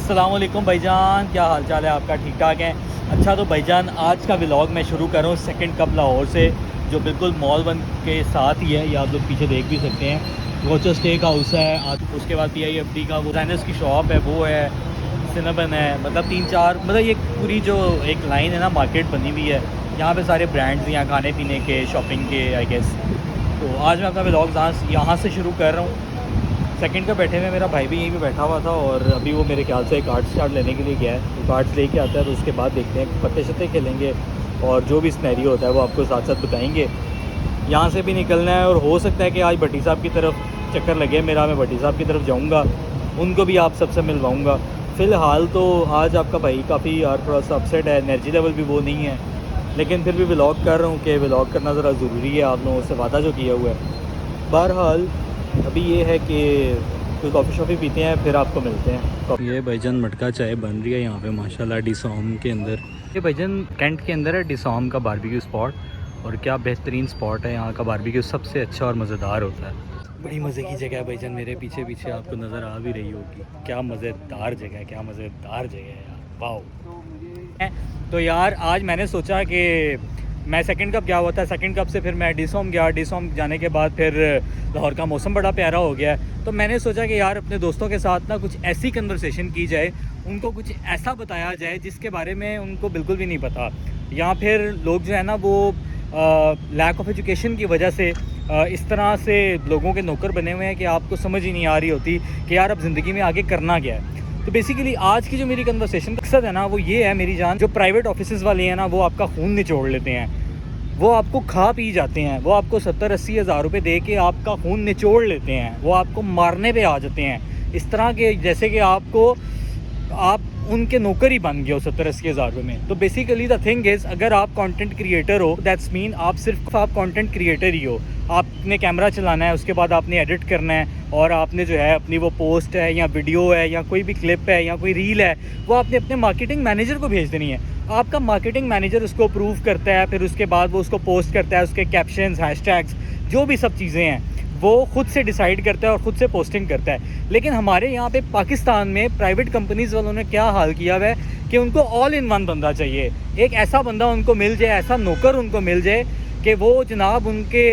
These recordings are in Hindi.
अस्सलाम वालेकुम भाईजान, क्या हाल चाल है आपका? ठीक ठाक है। अच्छा तो भाईजान आज का व्लॉग मैं शुरू कर रहा हूँ सेकंड कप लाहौर से, जो बिल्कुल मॉल वन के साथ ही है। ये आप लोग पीछे देख भी सकते हैं। वॉचर स्टेक हाउस है, उसके बाद PIFD का वो डिज़ाइनर्स की शॉप है, वो है, सिनेमन है। मतलब 3-4 मतलब ये पूरी जो एक लाइन है ना, मार्केट बनी हुई है। यहाँ पे सारे ब्रांड्स यहाँ खाने पीने के, शॉपिंग के, आई गेस। तो आज मैं अपना व्लॉग यहाँ से शुरू कर रहा हूँ। सेकंड का बैठे हुए मेरा भाई भी यहीं पे बैठा हुआ था, और अभी वो मेरे ख्याल से कार्ड्स चार्ट लेने के लिए गया है। तो कार्ड्स लेके आता है तो उसके बाद देखते हैं, पत्ते शत्ते खेलेंगे और जो भी स्नैरियो होता है वो आपको साथ साथ बताएंगे। यहाँ से भी निकलना है, और हो सकता है कि आज भट्टी साहब की तरफ चक्कर लगे मेरा, मैं भट्टी साहब की तरफ जाऊँगा, उनको भी आप सबसे मिलवाऊँगा। फ़िलहाल तो आज आपका भाई काफ़ी यार थोड़ा सा अपसेट है, एनर्जी लेवल भी वो नहीं है, लेकिन फिर भी व्लॉग कर रहा हूँ कि व्लॉग करना ज़रा ज़रूरी है, आप लोगों से वादा जो किया हुआ है। बहरहाल अभी ये है कि कोई कॉफ़ी शॉफ़ी पीते हैं, फिर आपको मिलते हैं। ये भाईजान मटका चाय बन रही है यहाँ पे माशाल्लाह डिसॉम के अंदर। ये भाईजान कैंट के अंदर है डिसॉम का बारबेक्यू स्पॉट, और क्या बेहतरीन स्पॉट है। यहाँ का बारबेक्यू सबसे अच्छा और मज़ेदार होता है। बड़ी मज़े की जगह है भाईजान, मेरे पीछे पीछे आपको नज़र आ भी रही होगी। क्या मज़ेदार जगह है, क्या मज़ेदार जगह है यार, वाह। तो यार आज मैंने सोचा कि मैं सेकंड कप गया हुआ था, सेकंड कप से फिर मैं डिसॉम गया, डिसॉम जाने के बाद फिर लाहौर का मौसम बड़ा प्यारा हो गया है। तो मैंने सोचा कि यार अपने दोस्तों के साथ ना कुछ ऐसी कन्वर्सेशन की जाए, उनको कुछ ऐसा बताया जाए जिसके बारे में उनको बिल्कुल भी नहीं पता, या फिर लोग जो है ना वो लैक ऑफ एजुकेशन की वजह से इस तरह से लोगों के नौकर बने हुए हैं कि आपको समझ ही नहीं आ रही होती कि यार अब ज़िंदगी में आगे करना क्या है। तो बेसिकली आज की जो मेरी कन्वर्सेशन का मकसद है ना, वो ये है मेरी जान, जो प्राइवेट ऑफिसेज़ वाले हैं ना, वो आपका खून निचोड़ लेते हैं, वो आपको खा पी जाते हैं, वो आपको 70-80 हज़ार रुपये दे के आपका खून निचोड़ लेते हैं, वो आपको मारने पे आ जाते हैं इस तरह के, जैसे कि आप उनके नौकर ही बन गए हो 70-80 हज़ार रुपये में। तो बेसिकली द थिंग इज़, अगर आप कंटेंट क्रिएटर हो, दैट्स मीन आप कंटेंट क्रिएटर ही हो। आपने कैमरा चलाना है, उसके बाद आपने एडिट करना है, और आपने जो है अपनी वो पोस्ट है या वीडियो है या कोई भी क्लिप है या कोई रील है, वो आपने अपने मार्केटिंग मैनेजर को भेज देनी है। आपका मार्केटिंग मैनेजर उसको अप्रूव करता है, फिर उसके बाद वो उसको पोस्ट करता है, उसके कैप्शंस, हैशटैग्स, जो भी सब चीज़ें हैं वो खुद से डिसाइड करता है और ख़ुद से पोस्टिंग करता है। लेकिन हमारे यहाँ पे पाकिस्तान में प्राइवेट कंपनीज़ वालों ने क्या हाल किया हुआ है कि उनको ऑल इन वन बंदा चाहिए। एक ऐसा बंदा उनको मिल जाए, ऐसा नौकर उनको मिल जाए कि वो जनाब उनके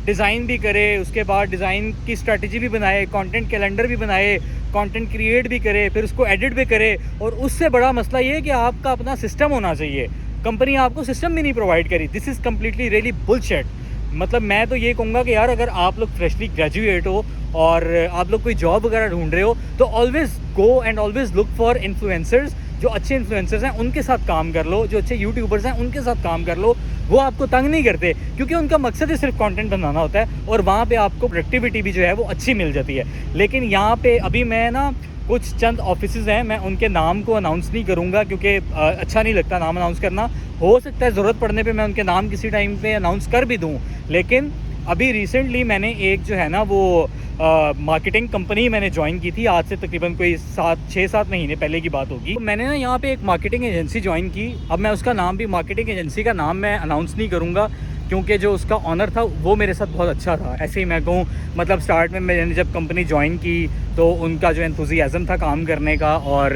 डिज़ाइन भी करे, उसके बाद डिज़ाइन की स्ट्रेटजी भी बनाए, कंटेंट कैलेंडर भी बनाए, कंटेंट क्रिएट भी करे, फिर उसको एडिट भी करे। और उससे बड़ा मसला ये है कि आपका अपना सिस्टम होना चाहिए। कंपनी आपको सिस्टम भी नहीं प्रोवाइड करी। This is completely really bullshit. मतलब मैं तो ये कहूँगा कि यार अगर आप लोग फ्रेशली ग्रेजुएट हो और आप लोग कोई जॉब वगैरह ढूंढ रहे हो, तो always go and always look for influencers. जो अच्छे इन्फ्लुएंसर्स हैं उनके साथ काम कर लो, जो अच्छे यूट्यूबर्स हैं उनके साथ काम कर लो। वो आपको तंग नहीं करते, क्योंकि उनका मकसद ही सिर्फ कंटेंट बनाना होता है, और वहाँ पे आपको प्रोडक्टिविटी भी जो है वो अच्छी मिल जाती है। लेकिन यहाँ पे अभी मैं ना कुछ चंद ऑफिसेज़ हैं, मैं उनके नाम को अनाउंस नहीं करूँगा क्योंकि अच्छा नहीं लगता नाम अनाउंस करना। हो सकता है ज़रूरत पड़ने पे मैं उनके नाम किसी टाइम पे अनाउंस कर भी दूँ। लेकिन अभी रिसेंटली मैंने एक जो है ना वो मार्केटिंग कंपनी मैंने ज्वाइन की थी, आज से तकरीबन कोई 6-7 महीने पहले की बात होगी। तो मैंने ना यहाँ पे एक मार्केटिंग एजेंसी ज्वाइन की। अब मैं उसका नाम भी, मार्केटिंग एजेंसी का नाम मैं अनाउंस नहीं करूँगा, क्योंकि जो उसका ऑनर था वो मेरे साथ बहुत अच्छा था। ऐसे ही मैं कहूँ, मतलब स्टार्ट में मैंने जब कंपनी ज्वाइन की तो उनका जो एंथुसियाज़म था काम करने का और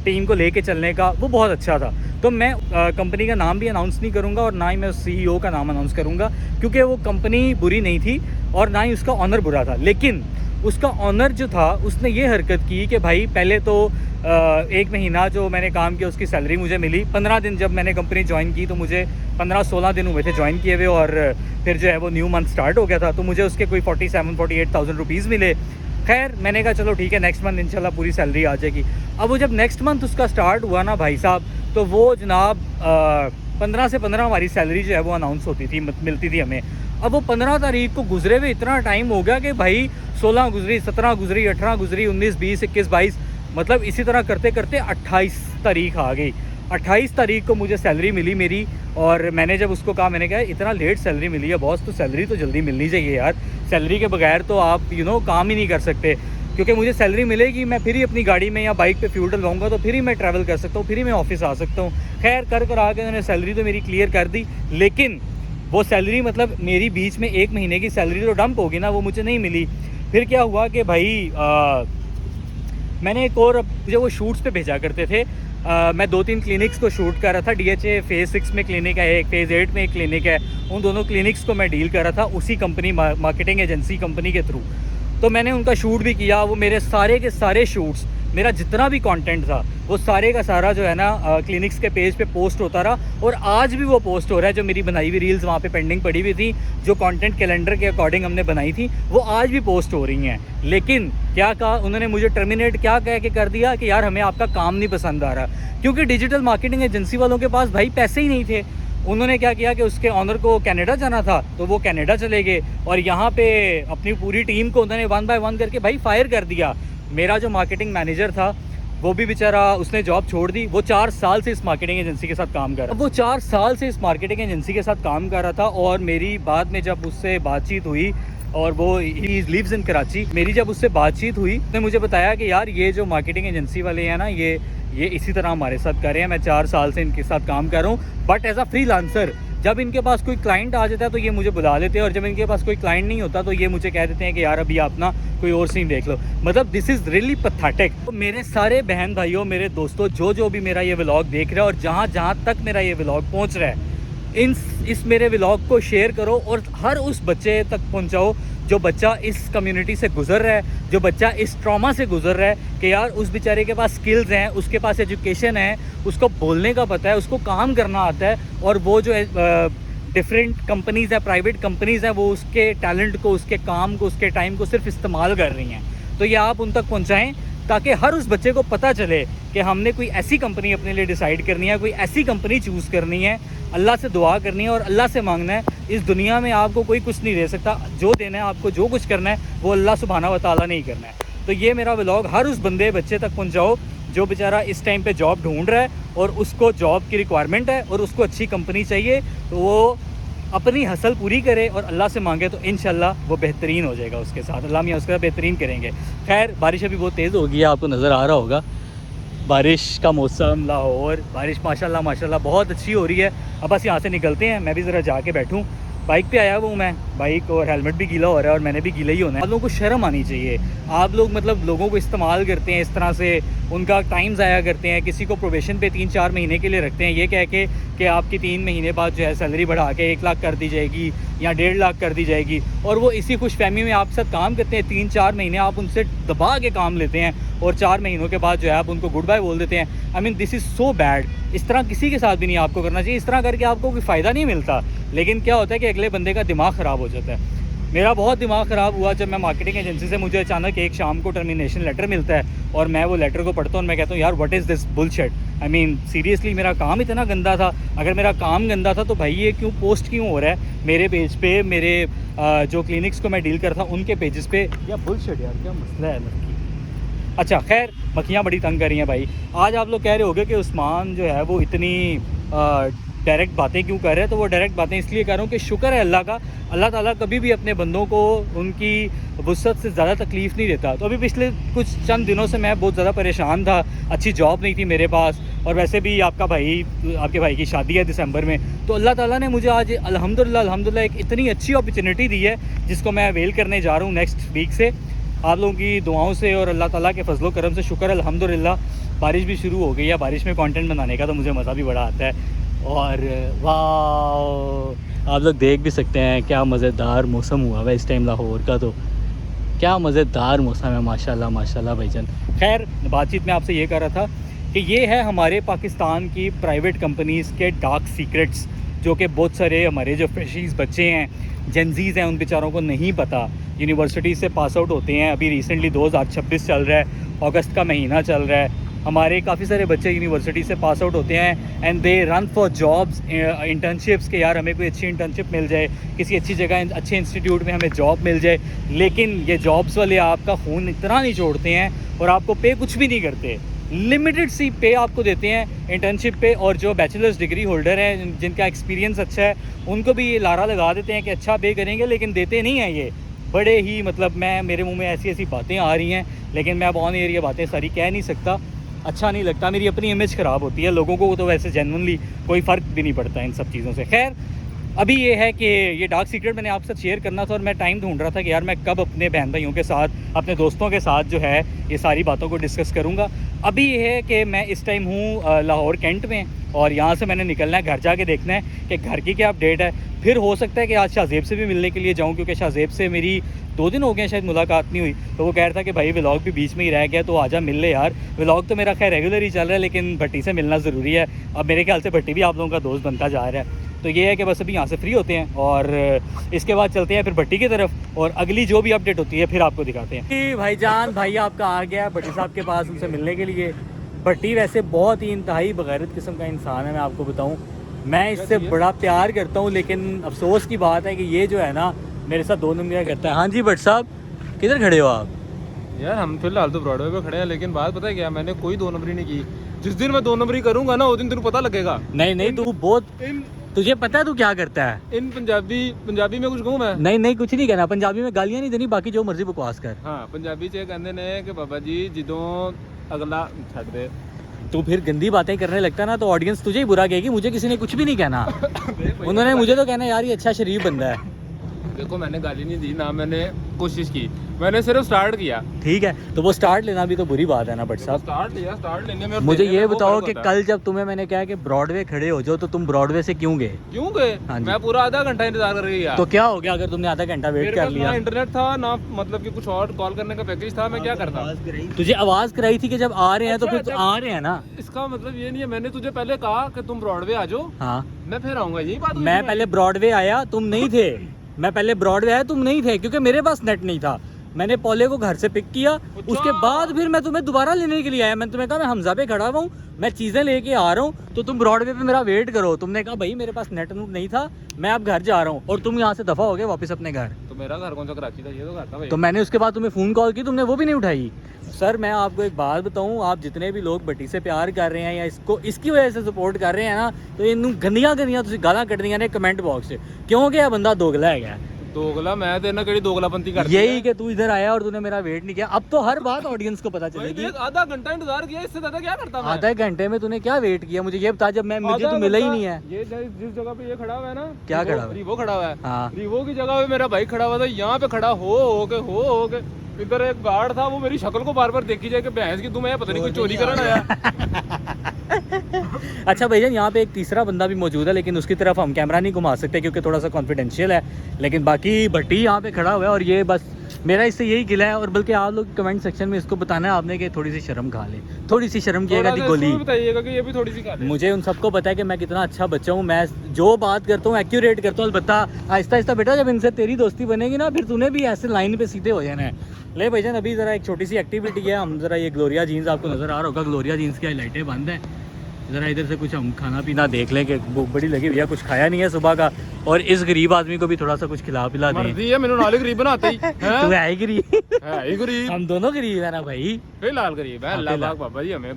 टीम को लेके चलने का, वो बहुत अच्छा था। तो मैं कंपनी का नाम भी अनाउंस नहीं करूँगा, और ना ही मैं CEO का नाम अनाउंस करूँगा, क्योंकि वो कंपनी बुरी नहीं थी और ना ही उसका ऑनर बुरा था। लेकिन उसका ऑनर जो था उसने ये हरकत की कि भाई पहले तो 1 महीना जो मैंने काम किया उसकी सैलरी मुझे मिली। 15 दिन जब मैंने कंपनी ज्वाइन की तो मुझे 15-16 दिन हुए थे ज्वाइन किए हुए, और फिर जो है वो न्यू मंथ स्टार्ट हो गया था, तो मुझे उसके कोई 47-48,000 रुपीज़ मिले। खैर मैंने कहा चलो ठीक है, नेक्स्ट मंथ इंशाल्लाह पूरी सैलरी आ जाएगी। अब वो जब नेक्स्ट मंथ उसका स्टार्ट हुआ ना भाई साहब, तो वो जनाब 15 से 15 हमारी सैलरी जो है वो अनाउंस होती थी, मिलती थी हमें। अब वो 15 तारीख को गुजरे हुए इतना टाइम हो गया कि भाई 16 गुजरी, 17 गुजरी, 18 गुजरी, 19, 20, 21, 22, मतलब इसी तरह करते करते 28 तारीख आ गई। 28 तारीख को मुझे सैलरी मिली मेरी, और मैंने जब उसको कहा, मैंने कहा इतना लेट सैलरी मिली है बॉस, तो सैलरी तो जल्दी मिलनी चाहिए यार, सैलरी के बगैर तो आप काम ही नहीं कर सकते। क्योंकि मुझे सैलरी मिलेगी, मैं फिर ही अपनी गाड़ी में या बाइक पे फ्यूल डलवाऊंगा, तो फिर ही मैं ट्रैवल कर सकता हूँ, फिर ही मैं ऑफिस आ सकता हूँ। खैर कर आके उन्होंने सैलरी तो मेरी क्लियर कर दी, लेकिन वो सैलरी मतलब मेरी बीच में 1 महीने की सैलरी तो डंप होगी ना, वो मुझे नहीं मिली। फिर क्या हुआ कि भाई मैंने एक और मुझे वो शूट्स पे भेजा करते थे। मैं 2-3 क्लिनिक्स को शूट कर रहा था। DHA फेज़ 6 में क्लिनिक है एक, फेज़ 8 में एक क्लिनिक है। उन दोनों क्लिनिक्स को मैं डील कर रहा था उसी कंपनी मार्केटिंग एजेंसी कंपनी के थ्रू। तो मैंने उनका शूट भी किया। वो मेरे सारे के सारे शूट्स, मेरा जितना भी कंटेंट था वो सारे का सारा जो है ना क्लिनिक्स के पेज पे पोस्ट होता रहा, और आज भी वो पोस्ट हो रहा है। जो मेरी बनाई हुई रील्स वहाँ पे पेंडिंग पड़ी हुई थी, जो कंटेंट कैलेंडर के अकॉर्डिंग हमने बनाई थी, वो आज भी पोस्ट हो रही हैं। लेकिन क्या कहा उन्होंने, मुझे टर्मिनेट क्या कह के कर दिया कि यार हमें आपका काम नहीं पसंद आ रहा, क्योंकि डिजिटल मार्केटिंग एजेंसी वालों के पास भाई पैसे ही नहीं थे। उन्होंने क्या किया कि उसके ऑनर को कनाडा जाना था तो वो कनाडा चले गए, और यहाँ पे अपनी पूरी टीम को उन्होंने 1 बाय 1 करके भाई फायर कर दिया। मेरा जो मार्केटिंग मैनेजर था वो भी बेचारा, उसने जॉब छोड़ दी। वो 4 साल से इस मार्केटिंग एजेंसी के साथ काम कर रहा था। वो 4 साल से इस मार्केटिंग एजेंसी के साथ काम कर रहा था, और मेरी बाद में जब उससे बातचीत हुई, और वो ही लिव्स इन कराची, मेरी जब उससे बातचीत हुई उसने मुझे बताया कि यार ये जो मार्केटिंग एजेंसी वाले हैं ना, ये इसी तरह हमारे साथ कर रहे हैं। मैं 4 साल से इनके साथ काम कर रहा हूँ, बट एज अ फ्रीलांसर। जब इनके पास कोई क्लाइंट आ जाता है तो ये मुझे बुला लेते हैं, और जब इनके पास कोई क्लाइंट नहीं होता तो ये मुझे कह देते हैं कि यार अभी आप ना कोई और सीन देख लो। मतलब दिस इज़ रियली पैथेटिक। तो मेरे सारे बहन भाइयों, मेरे दोस्तों, जो भी मेरा ये व्लॉग देख रहा है, और जहाँ तक मेरा ये व्लॉग पहुँच रहा है, इस मेरे व्लॉग को शेयर करो और हर उस बच्चे तक पहुँचाओ जो बच्चा इस कम्युनिटी से गुजर रहा है, जो बच्चा इस ट्रॉमा से गुजर रहा है, कि यार उस बेचारे के पास स्किल्स हैं, उसके पास एजुकेशन है, उसको बोलने का पता है, उसको काम करना आता है, और वो जो डिफरेंट कंपनीज़ है, प्राइवेट कंपनीज़ हैं, वो उसके टैलेंट को, उसके काम को, उसके टाइम को सिर्फ इस्तेमाल कर रही हैं। तो ये आप उन तक पहुँचाएँ ताकि हर उस बच्चे को पता चले कि हमने कोई ऐसी कंपनी अपने लिए डिसाइड करनी है, कोई ऐसी कंपनी चूज़ करनी है, अल्लाह से दुआ करनी है और अल्लाह से मांगना है। इस दुनिया में आपको कोई कुछ नहीं दे सकता, जो देना है आपको, जो कुछ करना है वो अल्लाह सुब्हाना व तआला नहीं करना है। तो ये मेरा व्लॉग हर उस बंदे बच्चे तक पहुँचाओ जो बेचारा इस टाइम पे जॉब ढूंढ रहा है, और उसको जॉब की रिक्वायरमेंट है, और उसको अच्छी कंपनी चाहिए, तो वो अपनी हसल पूरी करे और अल्लाह से मांगे, तो इंशाल्लाह वो बेहतरीन हो जाएगा उसके साथ। अल्लाह मियाँ उसका बेहतरीन करेंगे। खैर, बारिश अभी बहुत तेज़ हो गई है, आपको नज़र आ रहा होगा। बारिश का मौसम, लाहौर, बारिश माशाल्लाह बहुत अच्छी हो रही है। अब बस यहाँ से निकलते हैं, मैं भी ज़रा जाके बैठूँ। बाइक पे आया हूँ मैं, बाइक और हेलमेट भी गीला हो रहा है, और मैंने भी गीला ही होना है। आप लोगों को शर्म आनी चाहिए। आप लोग मतलब लोगों को इस्तेमाल करते हैं इस तरह से, उनका टाइम ज़ाया करते हैं, किसी को प्रोबेशन पे 3-4 महीने के लिए रखते हैं, ये कह के कि आपकी 3 महीने बाद जो है सैलरी बढ़ा के 1 लाख कर दी जाएगी या 1.5 लाख कर दी जाएगी, और वो इसी खुशफहमी में आपके साथ काम करते हैं। 3-4 महीने आप उनसे दबा के काम लेते हैं, और 4 महीनों के बाद जो है आप उनको गुड बाय बोल देते हैं। I mean this is so bad. इस तरह किसी के साथ भी नहीं आपको करना चाहिए। इस तरह करके आपको कोई फ़ायदा नहीं मिलता, लेकिन क्या होता है कि अगले बंदे का दिमाग ख़राब हो जाता है। मेरा बहुत दिमाग ख़राब हुआ जब मैं मार्केटिंग एजेंसी से, मुझे अचानक एक शाम को टर्मिनेशन लेटर मिलता है, और मैं वो लेटर को पढ़ता हूँ और मैं कहता हूँ यार what is this bullshit. I mean seriously, मेरा काम इतना गंदा था। अगर मेरा काम गंदा था तो भाई ये क्यों पोस्ट क्यों हो रहा है मेरे पेज पे, मेरे जो क्लिनिक्स को मैं डील करता हूँ उनके पेजेस पे। या बुलशिट यार, क्या मसला है लड़की। अच्छा खैर, मक्खियाँ बड़ी तंग कर रही हैं भाई। आज आप लोग कह रहे होगे कि उस्मान जो है वो इतनी डायरेक्ट बातें क्यों कर रहे हैं, तो वो डायरेक्ट बातें इसलिए कर रहा हूँ कि शुक्र है अल्लाह का, अल्लाह ताला कभी भी अपने बंदों को उनकी वुसअत से ज़्यादा तकलीफ़ नहीं देता। तो अभी पिछले कुछ चंद दिनों से मैं बहुत ज़्यादा परेशान था, अच्छी जॉब नहीं थी मेरे पास, और वैसे भी आपके भाई की शादी है दिसंबर में। तो अल्लाह ताला ने मुझे आज अल्हम्दुलिल्लाह एक इतनी अच्छी अपॉर्चुनिटी दी है, जिसको मैं अवेल करने जा रहा हूँ नेक्स्ट वीक से। आप लोगों की दुआओं से और अल्लाह ताला के फजलो करम से शुक्र अल्हम्दुलिल्लाह बारिश भी शुरू हो गई है। बारिश में कंटेंट बनाने का तो मुझे मज़ा भी बड़ा आता है। और वाह, आप लोग देख भी सकते हैं क्या मज़ेदार मौसम हुआ है इस टाइम लाहौर का। तो क्या मज़ेदार मौसम है, माशाल्लाह माशाल्लाह भाईजान। खैर, बातचीत में आपसे ये कर रहा था कि ये है हमारे पाकिस्तान की प्राइवेट कंपनीज़ के डार्क सीक्रेट्स, जो कि बहुत सारे हमारे जो फ्रेशीज़ बच्चे हैं, जेनजीज़ हैं, उन बेचारों को नहीं पता। यूनिवर्सिटी से पास आउट होते हैं, अभी रिसेंटली 2026 चल रहा है, अगस्त का महीना चल रहा है। हमारे काफ़ी सारे बच्चे यूनिवर्सिटी से पास आउट होते हैं and they run for jobs, internships, के यार हमें कोई अच्छी इंटर्नशिप मिल जाए, किसी अच्छी जगह अच्छे इंस्टीट्यूट में हमें जॉब मिल जाए। लेकिन ये जॉब्स वाले आपका खून इतना नहीं छोड़ते हैं और आपको पे कुछ भी नहीं करते, लिमिटेड सी पे आपको देते हैं इंटर्नशिप पे। और जो बैचलर्स डिग्री होल्डर हैं, जिनका एक्सपीरियंस अच्छा है, उनको भी ये लारा लगा देते हैं कि अच्छा पे करेंगे, लेकिन देते नहीं हैं ये। बड़े ही मतलब मेरे मुंह में ऐसी ऐसी बातें आ रही हैं, लेकिन मैं अब ऑन एयर ये बातें सारी कह नहीं सकता, अच्छा नहीं लगता, मेरी अपनी इमेज ख़राब होती है। लोगों को तो वैसे जेन्युइनली कोई फ़र्क भी नहीं पड़ता इन सब चीज़ों से। खैर, अभी ये है कि ये डार्क सीक्रेट मैंने आपसे शेयर करना था और मैं टाइम ढूंढ रहा था कि यार मैं कब अपने बहन भाइयों के साथ, अपने दोस्तों के साथ जो है ये सारी बातों को डिस्कस करूँगा। अभी ये है कि मैं इस टाइम हूँ लाहौर कैंट में, और यहाँ से मैंने निकलना है, घर जाके देखना है कि घर की क्या अपडेट है। फिर हो सकता है कि आज शाहजेब से भी मिलने के लिए जाऊँ, क्योंकि शाहजेब से मेरी 2 दिन हो गए शायद मुलाकात नहीं हुई। तो वो कह रहा था कि भाई व्लॉग भी बीच में ही रह गया, तो आजा मिल ले यार। व्लॉग तो मेरा खैर रेगुलर ही चल रहा है, लेकिन भट्टी से मिलना ज़रूरी है। अब मेरे ख्याल से भट्टी भी आप लोगों का दोस्त बनता जा रहा है। तो ये है कि बस अभी यहाँ से फ्री होते हैं और इसके बाद चलते हैं फिर भट्टी की तरफ, और अगली जो भी अपडेट होती है फिर आपको दिखाते हैं। जी भाईजान, भाई आपका आ गया है भट्टी साहब के पास उनसे मिलने के लिए। भट्टी वैसे बहुत ही इंतहाई बगैरत किस्म का इंसान है, मैं आपको बताऊँ। मैं इससे बड़ा प्यार करता हूँ, लेकिन अफसोस की बात है कि ये जो है ना मेरे साथ 2 नंबरियाँ करता है। हाँ जी भट्ट साहब, किधर खड़े हो आप? यार हम फिलहाल तो ब्रॉडवे पे खड़े हैं, लेकिन बात पता है क्या, मैंने कोई 2 नंबरी नहीं की। जिस दिन मैं 2 नंबरी करूंगा ना, उस दिन तेरे को पता लगेगा। नहीं तू बहुत, तुझे पता है तू क्या करता है? इन पंजाबी में कुछ कहूँ मैं? नहीं कुछ नहीं कहना, पंजाबी में गालियाँ नहीं देनी, बाकी जो मर्जी बकवास कर। हाँ, पंजाबी च कहते ने कि बाबा जी जिदों अगला छड़ दे। तू फिर गंदी बातें करने लगता ना तो ऑडियंस तुझे ही बुरा कहेगी, मुझे किसी ने कुछ भी नहीं कहना। उन्होंने मुझे तो कहना यार ये अच्छा शरीफ बंदा है। देखो मैंने गाली नहीं दी ना, मैंने कोशिश की, मैंने सिर्फ स्टार्ट किया। ठीक है, तो वो स्टार्ट लेना भी तो बुरी बात है ना भट्ट साहब। स्टार्ट लेने में मुझे ये बताओ कि कल जब तुम्हें मैंने कहा कि ब्रॉडवे खड़े हो जाओ, तो तुम ब्रॉडवे से क्यों गए? हाँ, मैं पूरा आधा घंटा इंतजार कर रही है। तो क्या हो गया अगर तुमने आधा घंटा वेट कर लिया? इंटरनेट था ना, मतलब कि कुछ और कॉल करने का पैकेज था, मैं क्या करता। तुझे आवाज कराई थी कि जब आ रहे हैं तो फिर आ रहे हैं ना। इसका मतलब ये नहीं है, मैंने तुझे पहले कहा कि तुम ब्रॉडवे आ जाओ, हाँ मैं फिर आऊंगा, यही बात। मैं पहले ब्रॉडवे आया, तुम नहीं थे। मैं पहले ब्रॉडवे आया, तुम नहीं थे, क्योंकि मेरे पास नेट नहीं था। मैंने पौले को घर से पिक किया, उसके बाद फिर मैं तुम्हें दोबारा लेने के लिए आया। मैंने तुम्हें कहा मैं हमजा पे खड़ा हुआ हूँ, मैं चीज़ें लेके आ रहा हूँ, तो तुम ब्रॉडवे पे मेरा वेट करो। तुमने कहा भाई मेरे पास नेट नहीं था, मैं अब घर जा रहा हूँ, और तुम यहाँ से दफा हो गए वापस अपने घर। तो मेरा घर कौन सा कराची था? ये तो घर था भाई। तो मैंने उसके बाद तुम्हें फ़ोन कॉल की, तुमने वो भी नहीं उठाई। सर मैं आपको एक बात बताऊं, आप जितने भी लोग भट्टी से प्यार कर रहे हैं या इसको इसकी वजह से सपोर्ट कर रहे हैं ना, तो इन गंदियां गालां कटनियां ने कमेंट बॉक्स से, क्योंकि यह बंदा दोगला है। दोगला मैं तेना केड़ी दोगलापंती कर यही कि तू इधर आया और तूने मेरा वेट नहीं किया। अब तो हर बात ऑडियंस को पता चलेगी। आधा घंटा इंतजार किया, इससे ज्यादा क्या करता मैं? आधा घंटे में तूने क्या वेट किया मुझे ये बता, जब मैं मुझे तो मिला ही नहीं है। ये जिस जगह पे ये खड़ा हुआ है ना, क्या खड़ा हुआ है? रिवो खड़ा हुआ है। हाँ, रिवो की जगह पे मेरा भाई खड़ा हुआ था, यहाँ पे खड़ा हो के इधर एक गार्ड था, वो मेरी शक्ल को बार बार देखी जाए कि भैंस की तुम्हें पता नहीं कोई चोरी करना आया। अच्छा भैया, यहाँ पे एक तीसरा बंदा भी मौजूद है, लेकिन उसकी तरफ हम कैमरा नहीं घुमा सकते क्योंकि थोड़ा सा कॉन्फिडेंशियल है। लेकिन बाकी भट्टी यहाँ पे खड़ा हुआ है, और ये बस मेरा इससे यही गिला है। और बल्कि आप लोग कमेंट सेक्शन में इसको बताना है आपने कि थोड़ी सी शर्म खा ले, थोड़ी सी शर्म किएगा दी गोली। बताइएगा कि ये भी थोड़ी सी खा ले। मुझे उन सबको पता है कि मैं कितना अच्छा बच्चा हूँ, मैं जो बात करता हूँ एक्यूरेट करता हूँ। अलबत्ता आहिस्ता आहिस्ता बेटा जब इनसे तेरी दोस्ती बनेगी ना, फिर तूने भी ऐसे लाइन पे सीधे हो जाना है। ले भाईजान, अभी ज़रा एक छोटी सी एक्टिविटी है। हम ज़रा ये ग्लोरिया जीन्स आपको नज़र आ रहा होगा, ग्लोरिया जीन्स की लाइटें बंद हैं। ज़रा इधर से कुछ हम खाना पीना देख लें कि भूख बड़ी लगी भैया, कुछ खाया नहीं है सुबह का, और इस गरीब आदमी को भी थोड़ा सा कुछ खिला पिला दें। मर्जी है, मैंने नाले गरीब बनाते ही तू है ही गरीब, है ही गरीब, हम दोनों गरीब है ना भाई। फिलहाल गरीब है, अल्लाह पाक बाबा जी हमें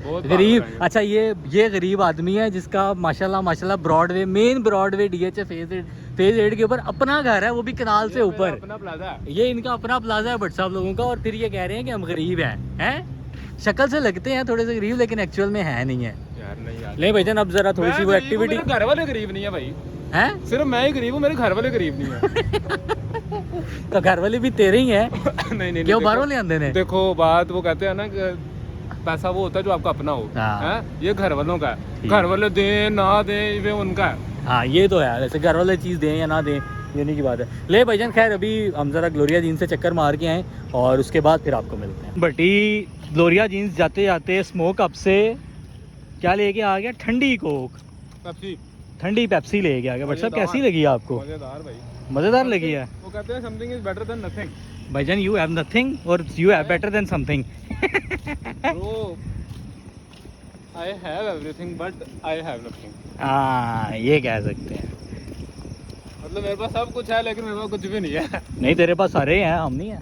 बहुत गरीब। अच्छा ये गरीब आदमी है जिसका माशाल्लाह Broadway, main Broadway DH phase 8 के ऊपर अपना घर है, वो भी कनाल से ऊपर। अपना प्लाजा है, ये इनका अपना प्लाजा है भट्ट साहब लोगों का, और फिर ये कह रहे हैं कि हम गरीब हैं। शक्ल से लगते हैं थोड़े से गरीब, लेकिन एक्चुअल में है नहीं है यार। नहीं यार, ले भाईजान, अब जरा थोड़ी सी वो एक्टिविटी। घर वाले गरीब नहीं है भाई, हैं? सिर्फ मैं ही गरीब हूँ, मेरे घर वाले गरीब नहीं है। तो घर वाले भी तेरे ही हैं। नहीं क्यों बाहर वाले आंदे ने? देखो बात वो कहते हैं ना कि पैसा वो होता है जो आपका अपना हो, हाँ। ये घर वालों का है। घर वाले दें ना दें ये उनका है। हाँ ये तो है, वैसे घर वाले चीज़ दें या ना दें ये नहीं की बात है। ले भाईजान, खैर अभी हम ज़रा ग्लोरिया जीन्स से चक्कर मार के आए और उसके बाद फिर आपको मिलते हैं। बटी ग्लोरिया जीन्स जाते जाते स्मोक अप से क्या लेके आ गया? ठंडी कोक, पेप्सी, ठंडी पेप्सी लेके आ गया। बट साहब कैसी लगी आपको? मजेदार भाई, मज़ेदार लगी है। वो कहते हैं something is better than nothing. भाईजान यू हैव नथिंग और you have better than something. Bro I have everything but I have nothing. हाँ ये कह सकते हैं, मतलब मेरे पास सब कुछ है लेकिन मेरे पास कुछ भी नहीं है। नहीं तेरे पास सारे हैं, हम नहीं है।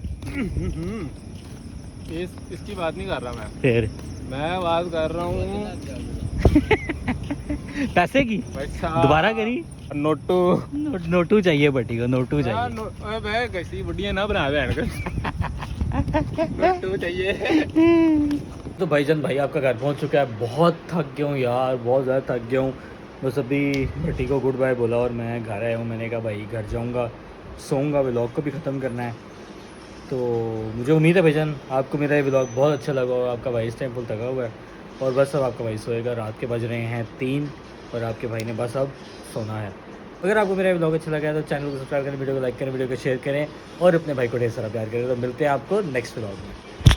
इसकी बात नहीं कर रहा फिर मैं बात कर रहा हूँ पैसे की। दोबारा करी। नोटू चाहिए बटी को, नोटू चाहिए। कैसी बुढ़िया ना बना दे, नोटू चाहिए। तो भाईजान भाई आपका घर पहुंच चुका है। बहुत थक गया हूँ यार, बहुत ज़्यादा थक गया हूँ। बस अभी भट्टी को गुड बाय बोला और मैं घर आया हूँ। मैंने कहा भाई घर जाऊँगा, सोऊंगा, व्लॉग को भी ख़त्म करना है। तो मुझे उम्मीद है भाईजान आपको मेरा ये व्लॉग बहुत अच्छा लगा और आपका भाई इस टाइम फुल थका हुआ है और बस अब आपका भाई सोएगा। रात के बज रहे हैं 3 और आपके भाई ने बस अब सोना है। अगर आपको मेरा व्लॉग अच्छा लगा है तो चैनल को सब्सक्राइब करें, वीडियो को लाइक करें, वीडियो को शेयर करें और अपने भाई को ढेर सारा प्यार करें। तो मिलते हैं आपको नेक्स्ट व्लॉग में।